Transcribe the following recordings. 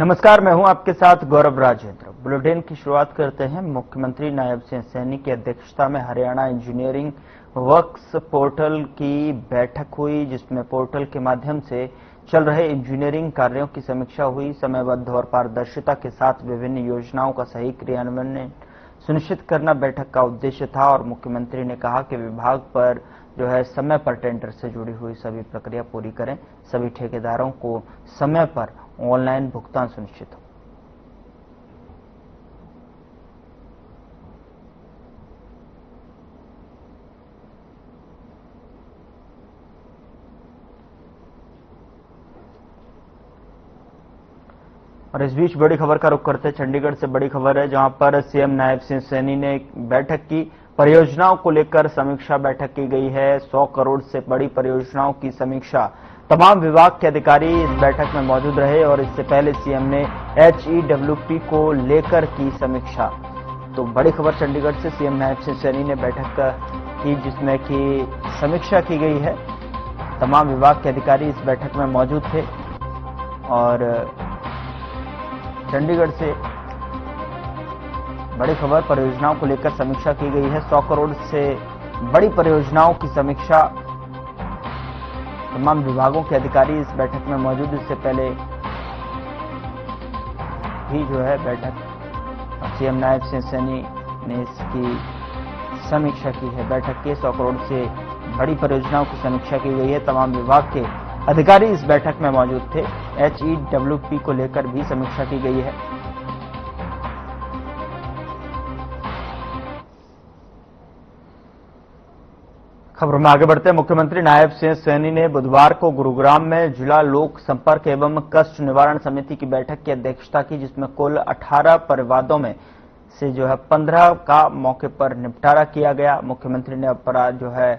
नमस्कार, मैं हूं आपके साथ गौरव राजेंद्र। बुलेटिन की शुरुआत करते हैं। मुख्यमंत्री नायब सिंह सैनी की अध्यक्षता में हरियाणा इंजीनियरिंग वर्क्स पोर्टल की बैठक हुई, जिसमें पोर्टल के माध्यम से चल रहे इंजीनियरिंग कार्यों की समीक्षा हुई। समयबद्ध और पारदर्शिता के साथ विभिन्न योजनाओं का सही क्रियान्वयन सुनिश्चित करना बैठक का उद्देश्य था और मुख्यमंत्री ने कहा कि विभाग पर समय पर टेंडर से जुड़ी हुई सभी प्रक्रिया पूरी करें, सभी ठेकेदारों को समय पर ऑनलाइन भुगतान सुनिश्चित हो। और इस बीच बड़ी खबर का रुख करते हैं। चंडीगढ़ से बड़ी खबर है, जहां पर सीएम नायब सिंह सैनी ने एक बैठक की। परियोजनाओं को लेकर समीक्षा बैठक की गई है। 100 करोड़ से बड़ी परियोजनाओं की समीक्षा। तमाम विभाग के अधिकारी इस बैठक में मौजूद रहे और इससे पहले सीएम ने HEWP को लेकर की समीक्षा। तो बड़ी खबर चंडीगढ़ से, सीएम नायब सिंह सैनी ने बैठक की जिसमें की समीक्षा की गई है। तमाम विभाग के अधिकारी इस बैठक में मौजूद थे और चंडीगढ़ से बड़ी खबर, परियोजनाओं को लेकर समीक्षा की गई है। 100 करोड़ से बड़ी परियोजनाओं की समीक्षा। तमाम विभागों के अधिकारी इस बैठक में मौजूद। इससे पहले भी बैठक सीएम नायब सिंह सैनी ने इसकी समीक्षा की है। बैठक के 100 करोड़ से बड़ी परियोजनाओं की समीक्षा की गई है। तमाम विभाग के अधिकारी इस बैठक में मौजूद थे। HEWP को लेकर भी समीक्षा की गई है। खबरों में आगे बढ़ते हैं। मुख्यमंत्री नायब सिंह सैनी ने बुधवार को गुरुग्राम में जिला लोक संपर्क एवं कष्ट निवारण समिति की बैठक की अध्यक्षता की, जिसमें कुल 18 परिवादों में से 15 का मौके पर निपटारा किया गया। मुख्यमंत्री ने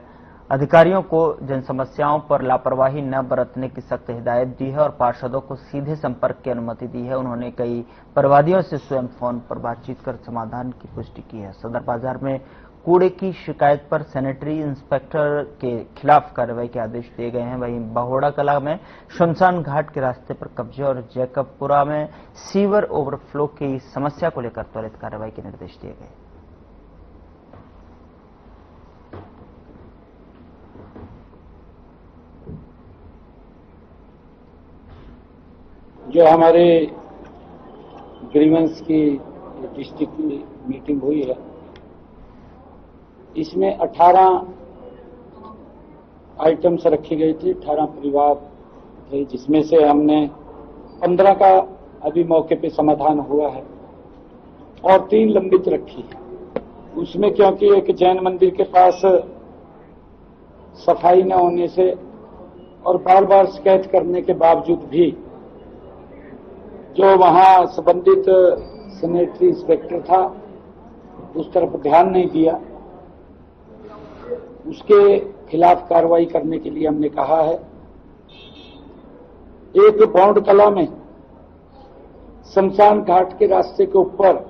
अधिकारियों को जन समस्याओं पर लापरवाही न बरतने की सख्त हिदायत दी है और पार्षदों को सीधे संपर्क की अनुमति दी है। उन्होंने कई परिवादियों से स्वयं फोन पर बातचीत कर समाधान की पुष्टि की है। सदर बाजार में कूड़े की शिकायत पर सैनिटरी इंस्पेक्टर के खिलाफ कार्रवाई के आदेश दिए गए हैं। वहीं बहोड़ा कला में शमशान घाट के रास्ते पर कब्जे और जैकबपुरा में सीवर ओवरफ्लो की समस्या को लेकर त्वरित कार्रवाई के निर्देश दिए गए। जो हमारे ग्रीवेंस की डिस्ट्रिक्ट की मीटिंग हुई है, इसमें 18 आइटम्स रखी गई थी, 18 परिवार थे, जिसमें से हमने 15 का अभी मौके पे समाधान हुआ है और 3 लंबित रखी है। उसमें क्योंकि एक जैन मंदिर के पास सफाई न होने से और बार बार शिकायत करने के बावजूद भी जो वहां संबंधित सैनिटरी इंस्पेक्टर था उस तरफ ध्यान नहीं दिया, उसके खिलाफ कार्रवाई करने के लिए हमने कहा है। एक बौंड कला में शमशान घाट के रास्ते के ऊपर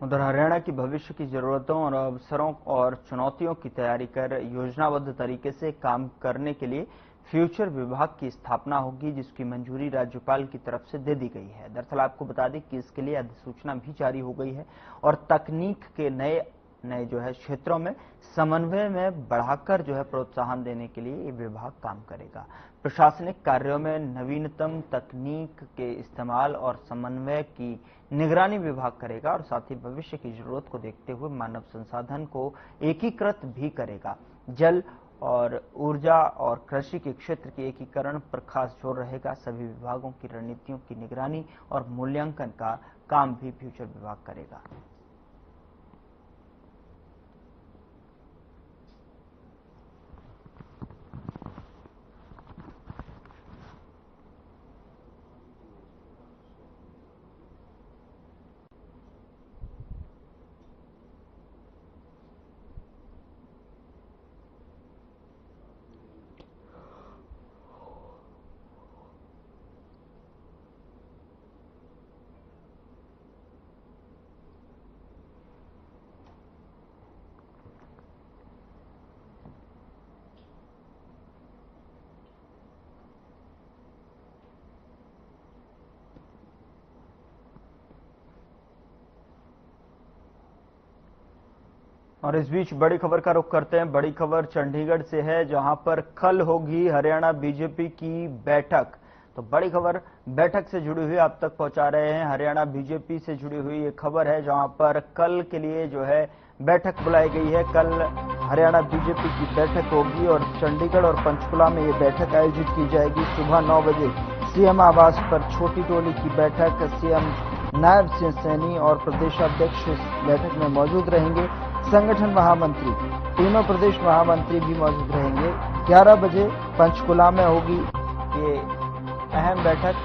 उधर हरियाणा की भविष्य की जरूरतों और अवसरों और चुनौतियों की तैयारी कर योजनाबद्ध तरीके से काम करने के लिए फ्यूचर विभाग की स्थापना होगी, जिसकी मंजूरी राज्यपाल की तरफ से दे दी गई है। दरअसल आपको बता दें कि इसके लिए अधिसूचना भी जारी हो गई है और तकनीक के नए क्षेत्रों में समन्वय में बढ़ाकर प्रोत्साहन देने के लिए ये विभाग काम करेगा। प्रशासनिक कार्यों में नवीनतम तकनीक के इस्तेमाल और समन्वय की निगरानी विभाग करेगा और साथ ही भविष्य की जरूरत को देखते हुए मानव संसाधन को एकीकृत भी करेगा। जल और ऊर्जा और कृषि के क्षेत्र के एकीकरण पर खास जोर रहेगा। सभी विभागों की रणनीतियों की निगरानी और मूल्यांकन का काम भी फ्यूचर विभाग करेगा। और इस बीच बड़ी खबर का रुख करते हैं। बड़ी खबर चंडीगढ़ से है, जहां पर कल होगी हरियाणा बीजेपी की बैठक। तो बड़ी खबर बैठक से जुड़ी हुई आप तक पहुंचा रहे हैं। हरियाणा बीजेपी से जुड़ी हुई ये खबर है, जहां पर कल के लिए जो है बैठक बुलाई गई है। कल हरियाणा बीजेपी की बैठक होगी और चंडीगढ़ और पंचकुला में ये बैठक आयोजित की जाएगी। सुबह 9 बजे सीएम आवास पर छोटी टोली की बैठक। सीएम नायब सिंह सैनी और प्रदेशाध्यक्ष इस बैठक में मौजूद रहेंगे। संगठन महामंत्री, तीनों प्रदेश महामंत्री भी मौजूद रहेंगे। 11 बजे पंचकुला में होगी ये अहम बैठक,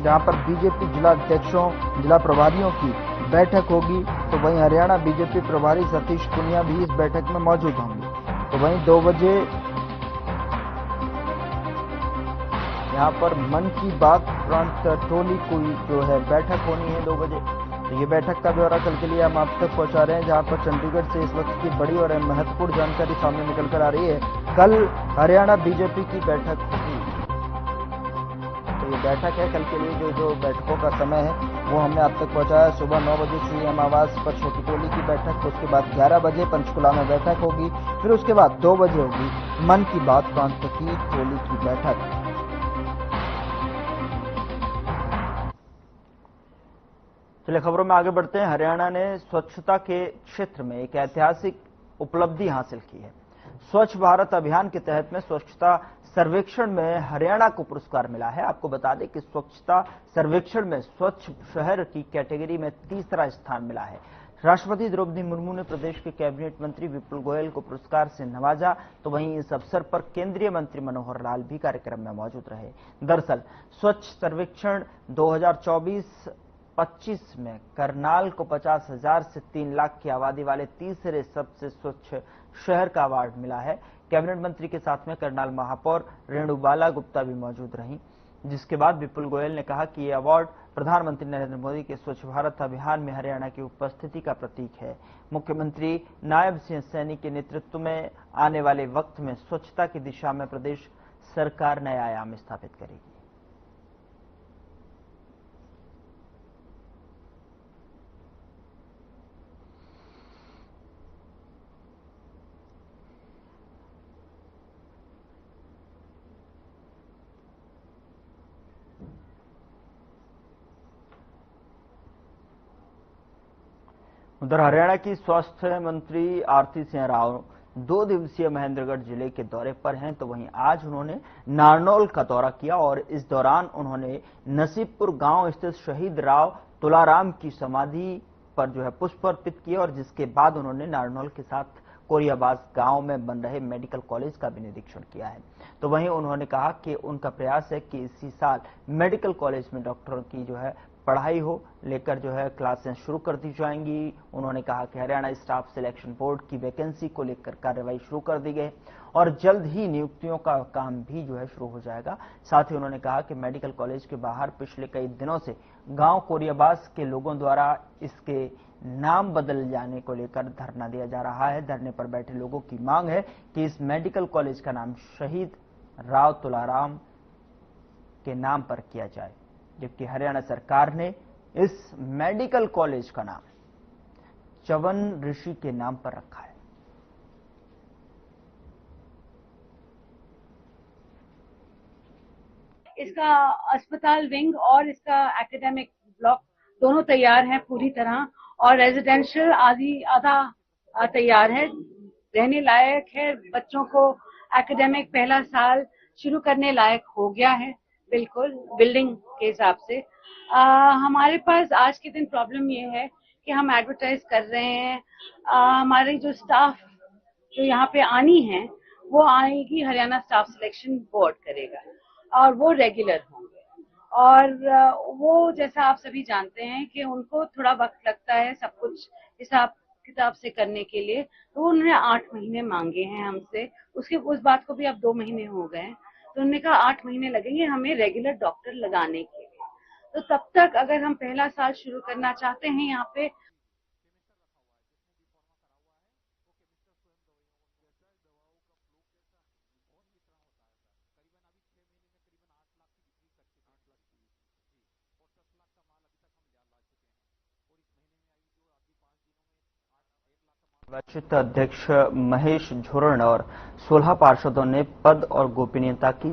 जहां पर बीजेपी जिला अध्यक्षों, जिला प्रभारियों की बैठक होगी। तो वहीं हरियाणा बीजेपी प्रभारी सतीश पुनिया भी इस बैठक में मौजूद होंगे। तो वहीं 2 बजे यहां पर मन की बात प्रांत टोली की जो है बैठक होनी है 2 बजे। तो ये बैठक का ब्यौरा कल के लिए हम आप तक पहुंचा रहे हैं, जहां पर चंडीगढ़ से इस वक्त की बड़ी और महत्वपूर्ण जानकारी सामने निकल कर आ रही है। कल हरियाणा बीजेपी की बैठक होगी। तो ये बैठक है कल के लिए। जो बैठकों का समय है वो हमने आप तक पहुंचाया। सुबह 9 बजे सीएम आवास पर छोटी टोली की बैठक, उसके बाद 11 बजे पंचकुला में बैठक होगी, फिर उसके बाद 2 बजे होगी मन की बात प्रांत की टोली की बैठक। चलिए खबरों में आगे बढ़ते हैं। हरियाणा ने स्वच्छता के क्षेत्र में एक ऐतिहासिक उपलब्धि हासिल की है। स्वच्छ भारत अभियान के तहत में स्वच्छता सर्वेक्षण में हरियाणा को पुरस्कार मिला है। आपको बता दें कि स्वच्छता सर्वेक्षण में स्वच्छ शहर की कैटेगरी में तीसरा स्थान मिला है। राष्ट्रपति द्रौपदी मुर्मू ने प्रदेश के कैबिनेट मंत्री विपुल गोयल को पुरस्कार से नवाजा। तो वहीं इस अवसर पर केंद्रीय मंत्री मनोहर लाल भी कार्यक्रम में मौजूद रहे। दरअसल स्वच्छ सर्वेक्षण 2024-25 में करनाल को 50,000 से 3 लाख की आबादी वाले तीसरे सबसे स्वच्छ शहर का अवार्ड मिला है। कैबिनेट मंत्री के साथ में करनाल महापौर रेणुबाला गुप्ता भी मौजूद रहीं, जिसके बाद विपुल गोयल ने कहा कि यह अवार्ड प्रधानमंत्री नरेंद्र मोदी के स्वच्छ भारत अभियान में हरियाणा की उपस्थिति का प्रतीक है। मुख्यमंत्री नायब सिंह सैनी के नेतृत्व में आने वाले वक्त में स्वच्छता की दिशा में प्रदेश सरकार नए आयाम स्थापित करेगी। उधर हरियाणा की स्वास्थ्य मंत्री आरती सिंह राव 2 दिवसीय महेंद्रगढ़ जिले के दौरे पर हैं। तो वहीं आज उन्होंने नारनौल का दौरा किया और इस दौरान उन्होंने नसीबपुर गांव स्थित शहीद राव तुलाराम की समाधि पर जो है पुष्प अर्पित किए और जिसके बाद उन्होंने नारनौल के साथ कोरियाबास गांव में बन रहे मेडिकल कॉलेज का भी निरीक्षण किया है। तो वहीं उन्होंने कहा कि उनका प्रयास है कि इसी साल मेडिकल कॉलेज में डॉक्टरों की जो है पढ़ाई हो लेकर जो है क्लासें शुरू कर दी जाएंगी। उन्होंने कहा कि हरियाणा स्टाफ सिलेक्शन बोर्ड की वैकेंसी को लेकर कार्रवाई शुरू कर दी गई और जल्द ही नियुक्तियों का काम भी जो है शुरू हो जाएगा। साथ ही उन्होंने कहा कि मेडिकल कॉलेज के बाहर पिछले कई दिनों से गांव कोरियाबास के लोगों द्वारा इसके नाम बदल जाने को लेकर धरना दिया जा रहा है। धरने पर बैठे लोगों की मांग है कि इस मेडिकल कॉलेज का नाम शहीद राव तुलाराम के नाम पर किया जाए, जबकि हरियाणा सरकार ने इस मेडिकल कॉलेज का नाम चवन ऋषि के नाम पर रखा है। इसका अस्पताल विंग और इसका एकेडमिक ब्लॉक दोनों तैयार हैं पूरी तरह और रेजिडेंशियल आधा तैयार है, रहने लायक है। बच्चों को एकेडमिक पहला साल शुरू करने लायक हो गया है बिल्कुल बिल्डिंग के हिसाब से। हमारे पास आज के दिन प्रॉब्लम ये है कि हम एडवर्टाइज कर रहे हैं, हमारे जो स्टाफ जो यहाँ पे आनी है वो आएगी, हरियाणा स्टाफ सिलेक्शन बोर्ड करेगा और वो रेगुलर होंगे। और वो जैसा आप सभी जानते हैं कि उनको थोड़ा वक्त लगता है सब कुछ हिसाब किताब से करने के लिए, तो उन्होंने 8 महीने मांगे हैं हमसे। उस बात को भी अब 2 महीने हो गए हैं, तो उन्होंने कहा 8 महीने लगेंगे हमें रेगुलर डॉक्टर लगाने के लिए। तो तब तक अगर हम पहला साल शुरू करना चाहते हैं यहाँ पे निर्वाचित अध्यक्ष महेश झुरण और 16 पार्षदों ने पद और गोपनीयता की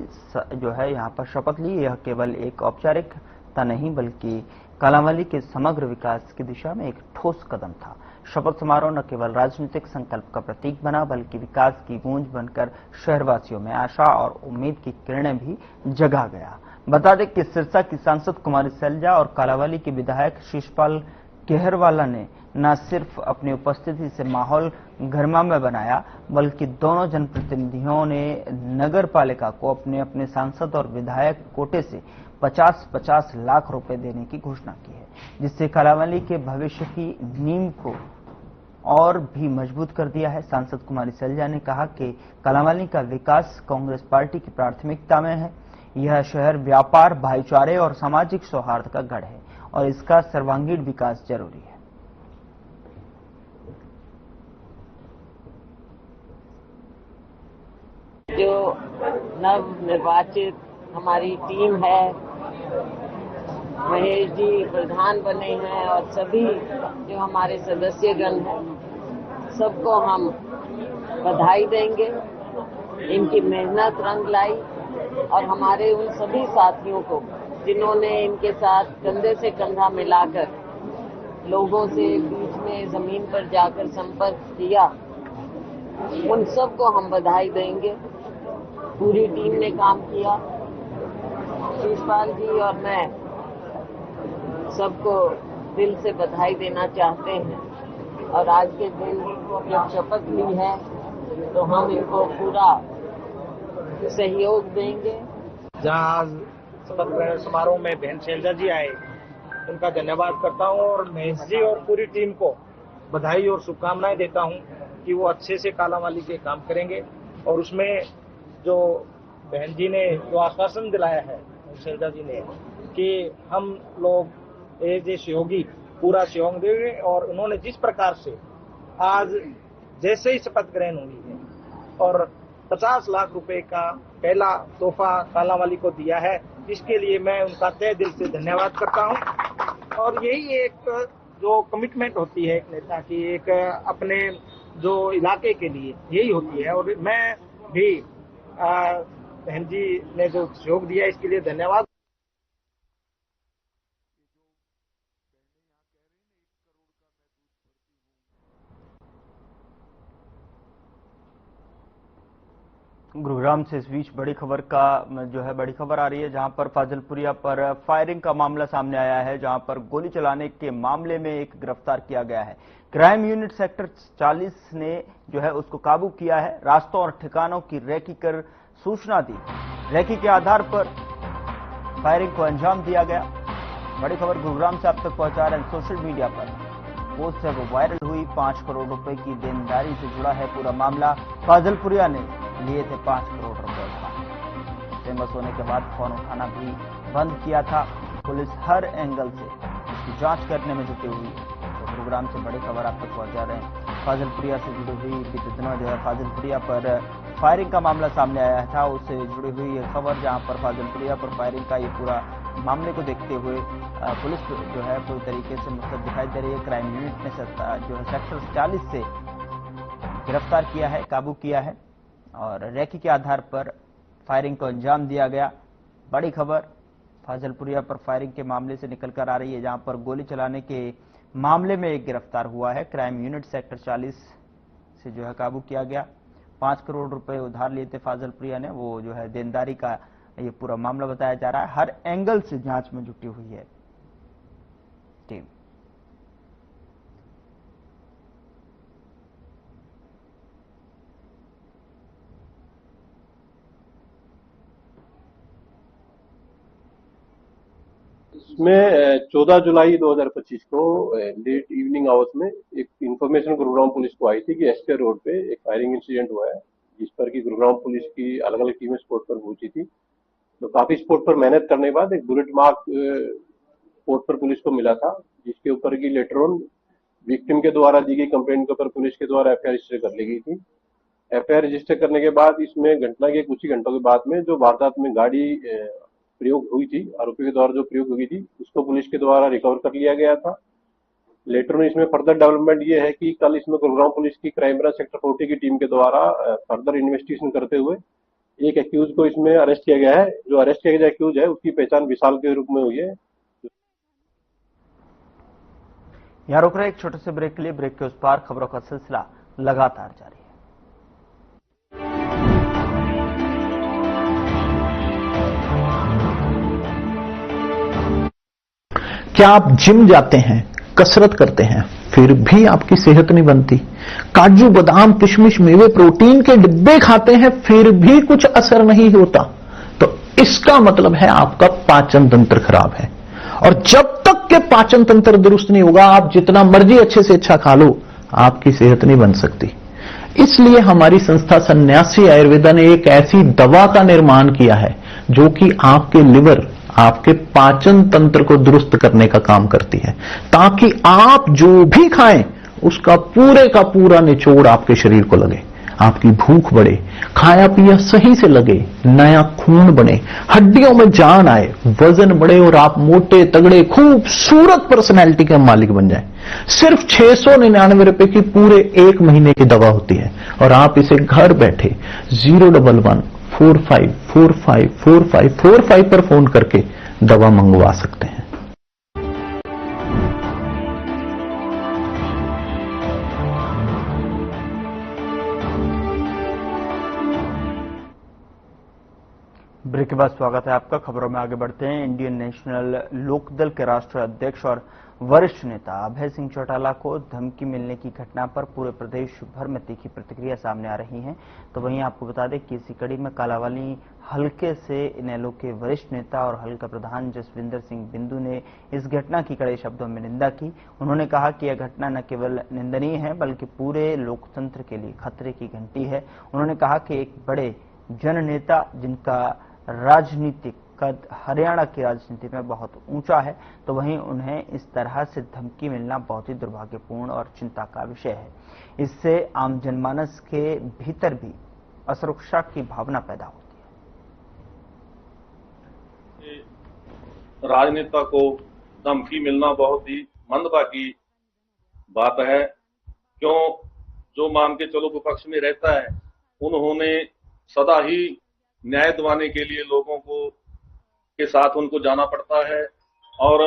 जो है यहाँ पर शपथ ली। यह केवल एक औपचारिकता नहीं बल्कि कालांवाली के समग्र विकास की दिशा में एक ठोस कदम था। शपथ समारोह न केवल राजनीतिक संकल्प का प्रतीक बना बल्कि विकास की गूंज बनकर शहरवासियों में आशा और उम्मीद की किरणें भी जगा गया। बता दें कि सिरसा की सांसद कुमारी सैलजा और कालांवाली के विधायक शिषपाल केहरवाला ने न सिर्फ अपनी उपस्थिति से माहौल गर्मामय बनाया बल्कि दोनों जनप्रतिनिधियों ने नगर पालिका को अपने अपने सांसद और विधायक कोटे से 50-50 लाख रुपए देने की घोषणा की है, जिससे कालांवाली के भविष्य की नींव को और भी मजबूत कर दिया है। सांसद कुमारी सैलजा ने कहा कि कालांवाली का विकास कांग्रेस पार्टी की प्राथमिकता में है। यह शहर व्यापार, भाईचारे और सामाजिक सौहार्द का गढ़ है और इसका सर्वांगीण विकास जरूरी है। जो नव निर्वाचित हमारी टीम है, महेश जी प्रधान बने हैं और सभी जो हमारे सदस्यगण हैं, सबको हम बधाई देंगे। इनकी मेहनत रंग लाई और हमारे उन सभी साथियों को जिन्होंने इनके साथ कंधे से कंधा मिलाकर लोगों से बीच में जमीन पर जाकर संपर्क किया, उन सबको हम बधाई देंगे। पूरी टीम ने काम किया। शिषपाल जी और मैं सबको दिल से बधाई देना चाहते हैं और आज के दिन जब शपथ ली है तो हम इनको पूरा सहयोग देंगे। जहां आज शपथ ग्रहण समारोह में बहन शैलजा जी आए, उनका धन्यवाद करता हूं और महेश जी और पूरी टीम को बधाई और शुभकामनाएं देता हूं कि वो अच्छे से कालांवाली के काम करेंगे। और उसमें जो बहन जी ने जो आश्वासन दिलाया है शैलजा जी ने कि हम लोग एज ए सहयोगी पूरा सहयोग देंगे, और उन्होंने जिस प्रकार से आज जैसे ही शपथ ग्रहण हुई है और 50 लाख रुपए का पहला तोहफा कालांवाली को दिया है, इसके लिए मैं उनका तहे दिल से धन्यवाद करता हूं। और यही एक जो कमिटमेंट होती है एक नेता की, एक अपने जो इलाके के लिए यही होती है। और मैं भी बहन जी ने जो सहयोग दिया इसके लिए धन्यवाद। गुरुग्राम से इस बीच बड़ी खबर आ रही है, जहां पर फाजिलपुरिया पर फायरिंग का मामला सामने आया है, जहां पर गोली चलाने के मामले में एक गिरफ्तार किया गया है। क्राइम यूनिट सेक्टर 40 ने जो है उसको काबू किया है। रास्तों और ठिकानों की रेकी कर सूचना दी, रेकी के आधार पर फायरिंग को अंजाम दिया गया। बड़ी खबर गुरुग्राम से आप तक पहुंचा रहे हैं। सोशल मीडिया पर पोस्ट है वो वायरल हुई। 5 करोड़ रुपए की देनदारी से जुड़ा है पूरा मामला। फाजिलपुरिया ने लिए थे 5 करोड़ रुपए का। फेमस होने के बाद फोन उठाना भी बंद किया था। पुलिस हर एंगल से इसकी जांच करने में जुटी हुई है। तो गुरुग्राम से बड़ी खबर आप तक पहुंचा रहे हैं। फाजिलपुरिया से जुड़ी हुई बीते दिनों जो है फाजिलपुरिया पर फायरिंग का मामला सामने आया था, उससे जुड़ी हुई ये खबर, जहां पर फाजिलपुरिया पर फायरिंग का ये पूरा मामले को देखते हुए पुलिस जो है पूरी तरीके से मतलब दिखाई दे रही है। क्राइम यूनिट ने जो है सेक्टर 40 से गिरफ्तार किया है, काबू किया है और रेकी के आधार पर फायरिंग को अंजाम दिया गया। बड़ी खबर फाजिलपुरिया पर फायरिंग के मामले से निकलकर आ रही है, जहां पर गोली चलाने के मामले में एक गिरफ्तार हुआ है। क्राइम यूनिट सेक्टर 40 से जो है काबू किया गया। 5 करोड़ रुपए उधार लिए थे फाजिलपुरिया ने, वो जो है देनदारी का ये पूरा मामला बताया जा रहा है। हर एंगल से जांच में जुटी हुई है टीम। इसमें 14 जुलाई 2025 को लेट इवनिंग आवर्स में एक इंफॉर्मेशन गुरुग्राम पुलिस को आई थी कि एसके रोड पे एक फायरिंग इंसिडेंट हुआ है, जिस पर कि गुरुग्राम पुलिस की अलग अलग टीमें स्पॉट पर पहुंची थी। तो काफी स्पॉट पर मेहनत करने के बाद एक बुलेट मार्क स्पॉट पर पुलिस को मिला था, जिसके ऊपर की लेटर ऑन विक्टिम के द्वारा दी गई कंप्लेंट के ऊपर पुलिस के द्वारा एफआईआर रजिस्टर कर ली गई थी। एफआईआर रजिस्टर करने के बाद इसमें घटना के कुछ ही घंटों के बाद में जो वारदात में गाड़ी प्रयोग हुई थी, आरोपी के द्वारा जो प्रयोग हुई थी, उसको पुलिस के द्वारा रिकवर कर लिया गया था। लेटर में इसमें फर्दर डेवलपमेंट ये है कि कल इसमें गुरुग्राम पुलिस की क्राइम ब्रांच सेक्टर 40 की टीम के द्वारा फर्दर इन्वेस्टिगेशन करते हुए एक एक्यूज को इसमें अरेस्ट किया गया है। जो अरेस्ट किया गया एक्यूज है उसकी पहचान विशाल के रूप में हुई है। यहाँ रुक रहे एक छोटे से ब्रेक के लिए। ब्रेक के उस पार खबरों का सिलसिला लगातार जारी है। क्या आप जिम जाते हैं, कसरत करते हैं, फिर भी आपकी सेहत नहीं बनती? काजू बादाम किशमिश मेवे प्रोटीन के डिब्बे खाते हैं फिर भी कुछ असर नहीं होता, तो इसका मतलब है आपका पाचन तंत्र खराब है। और जब तक के पाचन तंत्र दुरुस्त नहीं होगा, आप जितना मर्जी अच्छे से अच्छा खा लो, आपकी सेहत नहीं बन सकती। इसलिए हमारी संस्था सन्यासी आयुर्वेदा ने एक ऐसी दवा का निर्माण किया है जो कि आपके लिवर, आपके पाचन तंत्र को दुरुस्त करने का काम करती है, ताकि आप जो भी खाएं उसका पूरे का पूरा निचोड़ आपके शरीर को लगे, आपकी भूख बढ़े, खाया पिया सही से लगे, नया खून बने, हड्डियों में जान आए, वजन बढ़े और आप मोटे तगड़े खूबसूरत पर्सनैलिटी के मालिक बन जाएं। सिर्फ 699 रुपए की पूरे 1 महीने की दवा होती है और आप इसे घर बैठे 01145454545 पर फोन करके दवा मंगवा सकते हैं। ब्रेक के बाद स्वागत है आपका। खबरों में आगे बढ़ते हैं। इंडियन नेशनल लोकदल के राष्ट्रीय अध्यक्ष और वरिष्ठ नेता अभय सिंह चौटाला को धमकी मिलने की घटना पर पूरे प्रदेश भर में तीखी प्रतिक्रिया सामने आ रही है। तो वहीं आपको बता दें कि इसी कड़ी में कालांवाली हलके से इनेलो के वरिष्ठ नेता और हलका प्रधान जसविंदर सिंह बिंदु ने इस घटना की कड़े शब्दों में निंदा की। उन्होंने कहा कि यह घटना न केवल निंदनीय है बल्कि पूरे लोकतंत्र के लिए खतरे की घंटी है। उन्होंने कहा कि एक बड़े जननेता जिनका राजनीतिक कद हरियाणा की राजनीति में बहुत ऊंचा है, तो वहीं उन्हें इस तरह से धमकी मिलना बहुत ही दुर्भाग्यपूर्ण और चिंता का विषय है। इससे आम जनमानस के भीतर भी असुरक्षा की भावना पैदा होती है। राजनेता को धमकी मिलना बहुत ही मंदभागी बात है। क्यों? जो मान के चलो विपक्ष में रहता है, उन्होंने सदा ही न्याय दिलाने के लिए लोगों को के साथ उनको जाना पड़ता है और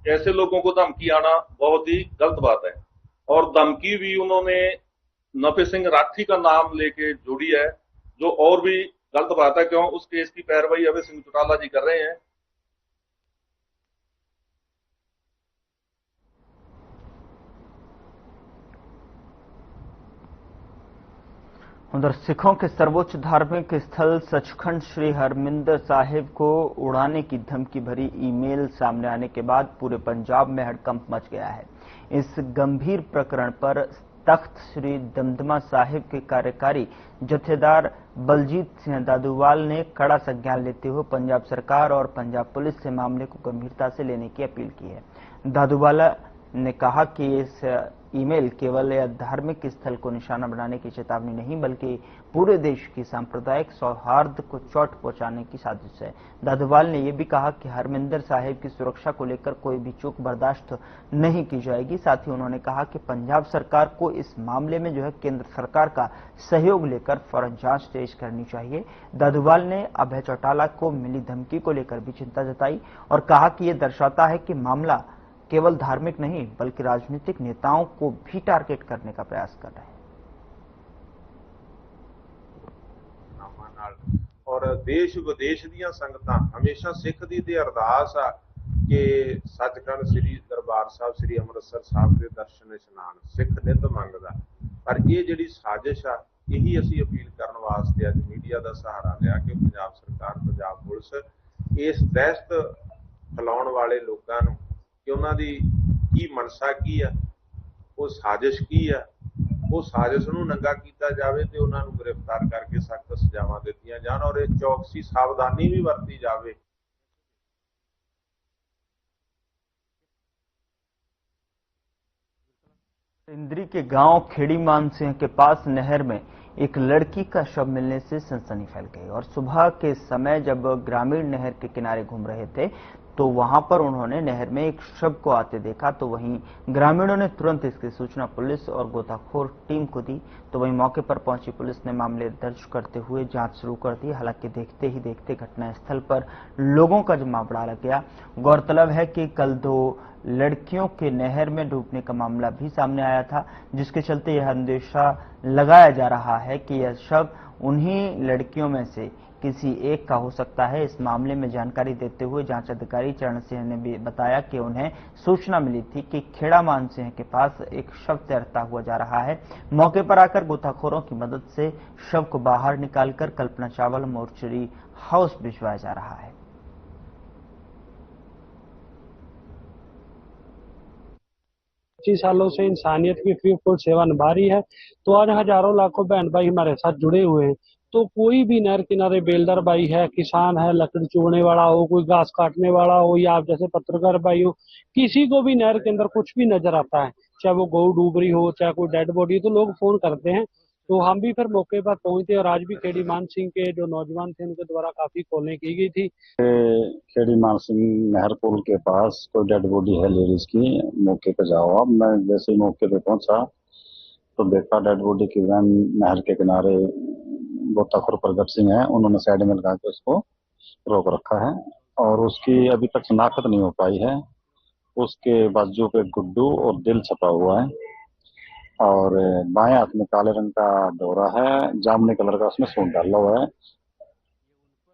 ऐसे लोगों को धमकी आना बहुत ही गलत बात है। और धमकी भी उन्होंने नफे सिंह राठी का नाम लेके जोड़ी है, जो और भी गलत बात है। क्यों? उस केस की पैरवाई अभय सिंह चौटाला जी कर रहे हैं। उधर सिखों के सर्वोच्च धार्मिक स्थल सचखंड श्री हरमिंदर साहिब को उड़ाने की धमकी भरी ईमेल सामने आने के बाद पूरे पंजाब में हड़कंप मच गया है। इस गंभीर प्रकरण पर तख्त श्री दमदमा साहिब के कार्यकारी जथेदार बलजीत सिंह दादूवाल ने कड़ा संज्ञान लेते हुए पंजाब सरकार और पंजाब पुलिस से मामले को गंभीरता से लेने की अपील की है। दादूवाल ने कहा कि इस ईमेल केवल धार्मिक स्थल को निशाना बनाने की चेतावनी नहीं बल्कि पूरे देश की सांप्रदायिक सौहार्द को चोट पहुंचाने की साजिश है। दादूवाल ने यह भी कहा कि हरमिंदर साहिब की सुरक्षा को लेकर कोई भी चूक बर्दाश्त नहीं की जाएगी। साथ ही उन्होंने कहा कि पंजाब सरकार को इस मामले में केंद्र सरकार का सहयोग लेकर फौरन जांच तेज करनी चाहिए। दादूवाल ने अभय चौटाला को मिली धमकी को लेकर भी चिंता जताई और कहा कि यह दर्शाता है कि मामला केवल धार्मिक नहीं बल्कि राजनीतिक नेताओं को भी टारगेट करने का प्रयास कर रहे हैं। और देश विदेश ਦੀਆਂ ਸੰਗਤਾਂ ਹਮੇਸ਼ਾ ਸਿੱਖ ਦੀ ਤੇ ਅਰਦਾਸ ਆ ਕਿ ਸੱਚਖੰਡ ਸ੍ਰੀ ਦਰਬਾਰ ਸਾਹਿਬ ਸ੍ਰੀ ਅੰਮ੍ਰਿਤਸਰ ਸਾਹਿਬ ਦੇ ਦਰਸ਼ਨ ਇਸ਼ਨਾਨ ਸਿੱਖ ਨਿਤ ਮੰਗਦਾ। ਪਰ ਇਹ ਜਿਹੜੀ ਸਾਜ਼ਿਸ਼ ਆ ਇਹੀ ਅਸੀਂ ਅਪੀਲ ਕਰਨ ਵਾਸਤੇ ਅੱਜ ਮੀਡੀਆ ਦਾ ਸਹਾਰਾ ਲਿਆ ਕਿ ਪੰਜਾਬ ਸਰਕਾਰ ਪੰਜਾਬ ਪੁਲਿਸ ਇਸ ਦਹਿਸ਼ਤ ਫੈਲਾਉਣ ਵਾਲੇ ਲੋਕਾਂ ਨੂੰ कि उन्होंने की मनसा की है, वो साजिश की है, वो साजिश नूं नंगा किया जाए तो उन्होंने गिरफ्तार करके सख्त सजावां दित्तियां जाण और इस चौकसी सावधानी भी वरती जाए। इंद्री के गांव खेड़ी मानसिंह के पास नहर में एक लड़की का शव मिलने से सनसनी फैल गई और सुबह के समय जब ग्रामीण नहर के किनारे घूम रहे थे तो वहां पर उन्होंने नहर में एक शव को आते देखा। तो वहीं ग्रामीणों ने तुरंत इसकी सूचना पुलिस और गोताखोर टीम को दी। तो वहीं मौके पर पहुंची पुलिस ने मामले दर्ज करते हुए जांच शुरू कर दी। हालांकि देखते ही देखते घटनास्थल पर लोगों का जमावड़ा लग गया। गौरतलब है कि कल 2 लड़कियों के नहर में डूबने का मामला भी सामने आया था, जिसके चलते यह अंदेशा लगाया जा रहा है कि यह शव उन्हीं लड़कियों में से किसी एक का हो सकता है। इस मामले में जानकारी देते हुए जांच अधिकारी चरण सिंह ने भी बताया कि उन्हें सूचना मिली थी कि खेड़ा मानसिंह के पास एक शव तैरता हुआ जा रहा है। मौके पर आकर गोताखोरों की मदद से शव को बाहर निकालकर कल्पना चावला मोर्चरी हाउस भिजवाया जा रहा है। सालों से इंसानियत की फ्री फूड सेवा निभा रही है, तो आज हजारों लाखों बहन भाई हमारे साथ जुड़े हुए हैं। तो कोई भी नहर किनारे बेलदार भाई है, किसान है, लकड़ी चुगने वाला हो, कोई घास काटने वाला हो, या आप जैसे पत्रकार भाई हो, किसी को भी नहर के अंदर कुछ भी नजर आता है, चाहे वो गऊ डूब रही हो, चाहे कोई डेड बॉडी, तो लोग फोन करते हैं। तो हम भी फिर मौके पर पहुंचे और आज भी खेड़ी मान सिंह के जो नौजवान थे उनके द्वारा काफी कॉलिंग की गई थी। खेड़ी मान सिंह नहर पुल के पास कोई डेड बॉडी है लेडीज की, मौके पे जाओ आप। मैं जैसे ही मौके पे पहुंचा तो देखा डेड बॉडी की वैन नहर के किनारे गोताखोर प्रगट सिंह है, उन्होंने साइड में लगा के उसको रोक रखा है और उसकी अभी तक शनाख्त नहीं हो पाई है। उसके बाजू पे गुड्डू और दिल छपा हुआ है और बाएं हाथ में काले रंग का डोरा है, जामुनी कलर का उसमें सूट डाला हुआ है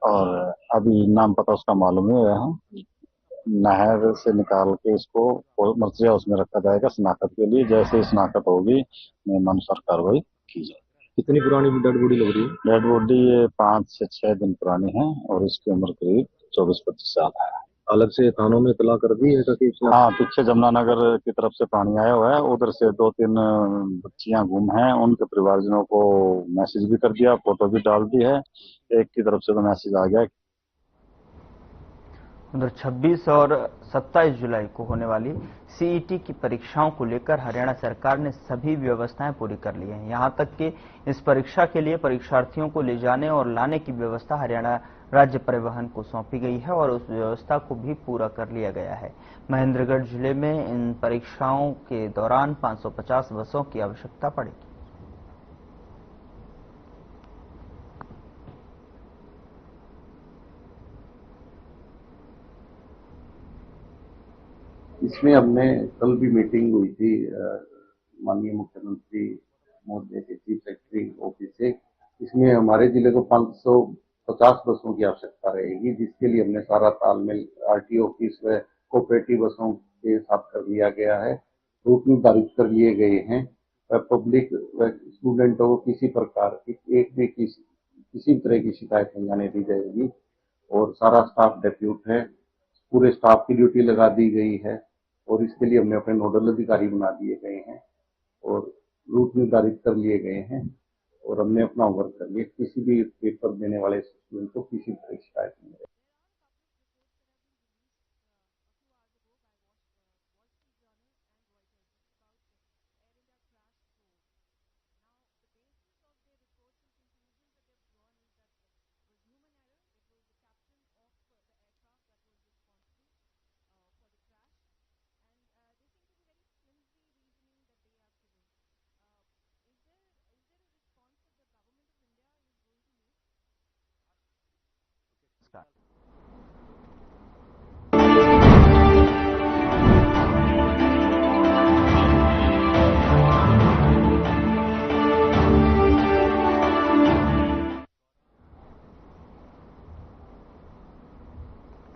और अभी नाम पता उसका मालूम नहीं हुआ है। नहर से निकाल के इसको मर्जी हाउस में रखा जाएगा शनाख्त के लिए। जैसे शनाख्त होगी नियमानुसार कार्रवाई की जाएगी। कितनी पुरानी डेड बॉडी लग रही है? डेड बॉडी ये 5 से 6 दिन पुरानी है और इसकी उम्र करीब 24-25 साल है। अलग से थानों में इतला कर दी है? हाँ, पीछे जमुनानगर की तरफ से पानी आया हुआ है, उधर से 2-3 बच्चियां गुम हैं, उनके परिवारजनों को मैसेज भी कर दिया, फोटो भी डाल दी है। एक की तरफ से तो मैसेज आ गया। उधर 26 और 27 जुलाई को होने वाली सीईटी की परीक्षाओं को लेकर हरियाणा सरकार ने सभी व्यवस्थाएं पूरी कर ली हैं। यहां तक कि इस परीक्षा के लिए परीक्षार्थियों को ले जाने और लाने की व्यवस्था हरियाणा राज्य परिवहन को सौंपी गई है और उस व्यवस्था को भी पूरा कर लिया गया है। महेंद्रगढ़ जिले में इन परीक्षाओं के दौरान 550 बसों की आवश्यकता पड़ेगी। इसमें हमने कल भी मीटिंग हुई थी माननीय मुख्यमंत्री महोदय के चीफ सेक्रेटरी ऑफिस से। इसमें हमारे जिले को 550 बसों की आवश्यकता रहेगी, जिसके लिए हमने सारा तालमेल आरटीओ ऑफिस व कोऑपरेटिव बसों के साथ कर लिया गया है। रूट निर्धारित कर लिए गए हैं। पब्लिक व स्टूडेंटों को किसी प्रकार की किसी तरह की शिकायत नहीं आने दी जाएगी और सारा स्टाफ डेप्यूट है। पूरे स्टाफ की ड्यूटी लगा दी गई है और इसके लिए हमने अपने नोडल अधिकारी बना दिए गए हैं और रूट निर्धारित कर लिए गए हैं और हमने अपना होमवर्क कर लिया। किसी भी पेपर देने वाले स्टूडेंट को किसी तरह की शिकायत नहीं है।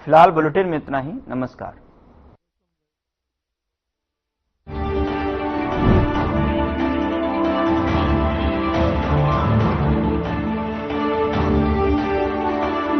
फिलहाल बुलेटिन में इतना ही। नमस्कार।